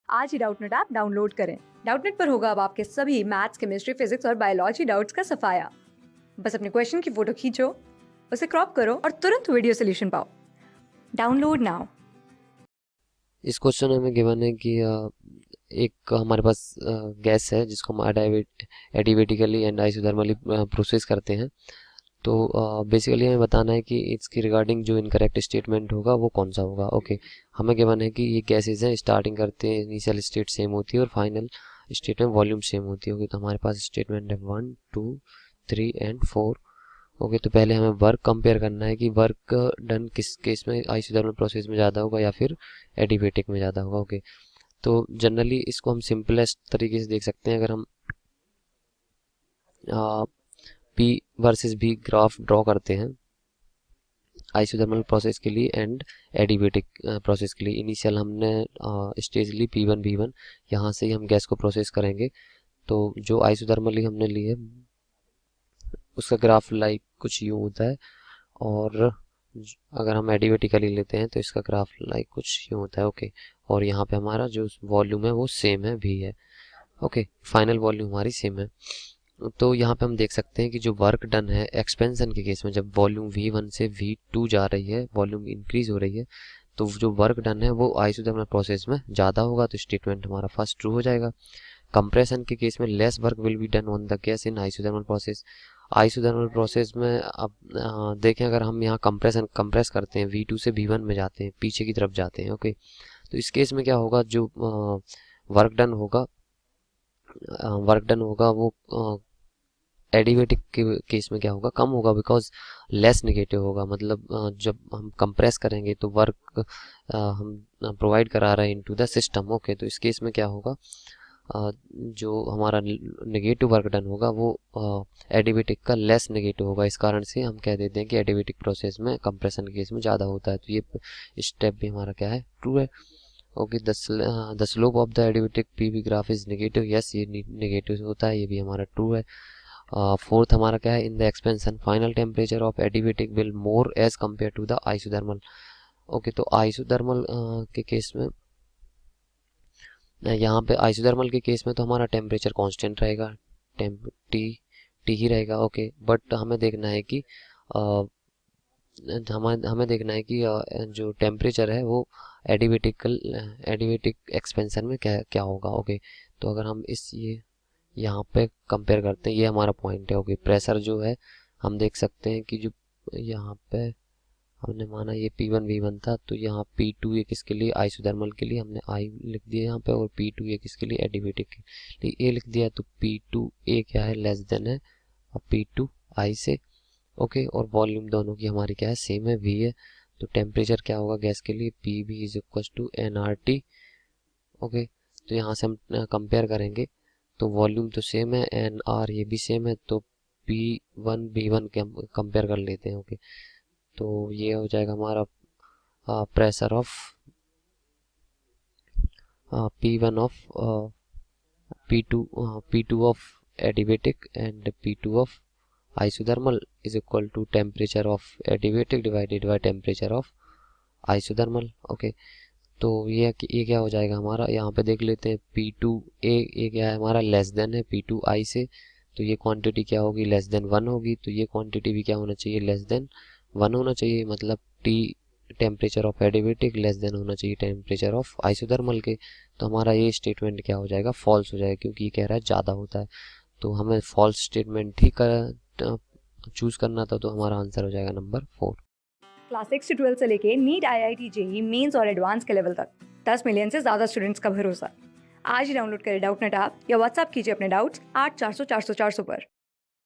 आज ही Doubtnut app download करें। Doubtnut पर होगा अब आपके सभी मैथ्स, केमिस्ट्री, फिजिक्स और बायोलॉजी डाउट्स का सफाया। बस अपने क्वेश्चन की फोटो खींचो, उसे क्रॉप करो और तुरंत वीडियो सोल्यूशन पाओ। Download now. इस क्वेश्चन में गिवन है कि एक हमारे पास गैस है जिसको हम एडिवेटिकली एंड आइसोथर्मली प्रोसेस करते हैं। तो बेसिकली हमें बताना है कि इसकी रिगार्डिंग जो इनकरेक्ट स्टेटमेंट होगा वो कौन सा होगा। ओके, हमें गिवन है कि ये गैसेज हैं, स्टार्टिंग करते हैं इनिशियल स्टेट सेम होती है और फाइनल स्टेट में वॉल्यूम सेम होती होगी। तो हमारे पास स्टेटमेंट है 1 2 3 एंड 4। ओके, तो पहले हमें वर्क कंपेयर करना है कि वर्क डन किस केस में आइसोथर्मल प्रोसेस में ज़्यादा होगा या फिर एडिबेटिक में ज़्यादा होगा। ओके, तो जनरली इसको हम सिंपलेस्ट तरीके से देख सकते हैं। अगर हम P versus B graph draw करते हैं आइसोथर्मल प्रोसेस के लिए एंड एडिबेटिक प्रोसेस के लिए, इनिशियल हमने स्टेज ली P1 V1, यहाँ से ही हम गैस को प्रोसेस करेंगे। तो जो आइसोथर्मली हमने ली है उसका ग्राफ लाइक कुछ यूँ होता है, और अगर हम एडिबेटिकली लेते हैं तो इसका ग्राफ लाइक कुछ यूँ होता है। ओके, और यहाँ पे हमारा जो वॉल्यूम है वो सेम है, V है। ओके, फाइनल वॉल्यूम हमारी सेम है। तो यहाँ पे हम देख सकते हैं कि जो वर्क डन है एक्सपेंशन के केस में, जब वॉल्यूम V1 से V2 जा रही है, वॉल्यूम इंक्रीज हो रही है, तो जो वर्क डन है वो आइसोथर्मल प्रोसेस में ज़्यादा होगा। तो स्टेटमेंट हमारा फर्स्ट ट्रू हो जाएगा। कंप्रेशन के केस में lace work will be done on the gas in isothermal process. Isothermal process में अब देखें, अगर हम यहाँ कंप्रेस करते हैं V2 से V1 में जाते हैं, पीछे की तरफ जाते हैं। ओके, तो इस केस में क्या होगा, जो वर्क डन होगा वो एडिबेटिक के केस में क्या होगा, कम होगा, बिकॉज लेस नेगेटिव होगा। मतलब जब हम कंप्रेस करेंगे तो वर्क हम प्रोवाइड करा रहे हैं इनटू द सिस्टम। ओके, तो इस केस में क्या होगा, जो हमारा नेगेटिव वर्क डन होगा वो एडिबेटिक का लेस नेगेटिव होगा। इस कारण से हम कह देते हैं कि एडिबेटिक प्रोसेस में कंप्रेशन के केस में ज़्यादा होता है। तो ये स्टेप भी हमारा क्या है, ट्रू है। Okay, the slope of the adiabatic PV graph is negative. Yes, ये नेगेटिव होता है, ये भी हमारा ट्रू है। फोर्थ हमारा क्या है, in the expansion final temperature of adiabatic will more as compare to the isothermal. Okay, तो आइसोथर्मल के केस में, यहाँ पे आइसोथर्मल के केस में तो हमारा टेम्परेचर कांस्टेंट रहेगा, टेम्प टी टी ही रहेगा। ओके, बट हमें देखना है कि हमें देखना है कि जो टेम्परेचर है वो एडिबेटिक एक्सपेंशन में क्या क्या होगा। ओके, तो अगर हम ये यहाँ पे कंपेयर करते हैं, ये हमारा पॉइंट है। ओके, प्रेशर जो है हम देख सकते हैं कि जो यहाँ पे हमने माना ये P1 V1 था, तो यहाँ P2 ये किसके लिए, आइसोथर्मल के लिए हमने I लिख दिया यहाँ पे, और P2 ये किसके लिए, एडिबेटिक के लिए A लिख दिया। तो P2 A क्या है, लेस देन है और P2 I से। ओके, और वॉल्यूम दोनों की हमारी क्या है, सेम है, V है। तो टेम्परेचर क्या होगा गैस के लिए, PV is equal to NRT। Okay, तो यहाँ से हम कंपेयर करेंगे तो वॉल्यूम तो सेम है, NR ये भी सेम है, तो P1 B1 के हम कंपेयर कर लेते हैं। ओके, तो ये हो जाएगा हमारा pressure of P1 of P2 of adiabatic and P2 of isothermal is equal to temperature of adiabatic divided by temperature of isothermal. Okay, तो ये क्या हो जाएगा हमारा, यहाँ पे देख लेते हैं P2A क्या है हमारा, लेस देन है P2I से। तो ये क्वांटिटी क्या होगी, लेस देन 1 होगी। तो ये क्वांटिटी भी क्या होना चाहिए, लेस देन 1 होना चाहिए। मतलब T temperature of adiabatic less than होना चाहिए टेम्परेचर ऑफ आइसोथर्मल के। तो हमारा ये स्टेटमेंट क्या हो जाएगा, फॉल्स हो जाएगा, क्योंकि ये कह रहा है ज़्यादा होता है। तो हमें फॉल्स स्टेटमेंट ही चूज़ करना था, तो हमारा आंसर हो जाएगा नंबर 4। क्लास 6 से 12 से लेके नीट, IIT, JEE मेंस और एडवांस के लेवल तक 10 मिलियन से ज्यादा स्टूडेंट्स का भरोसा। आज ही डाउनलोड करें डाउटनेट ऐप या व्हाट्सएप कीजिए अपने डाउट्स 8400 400 400 पर।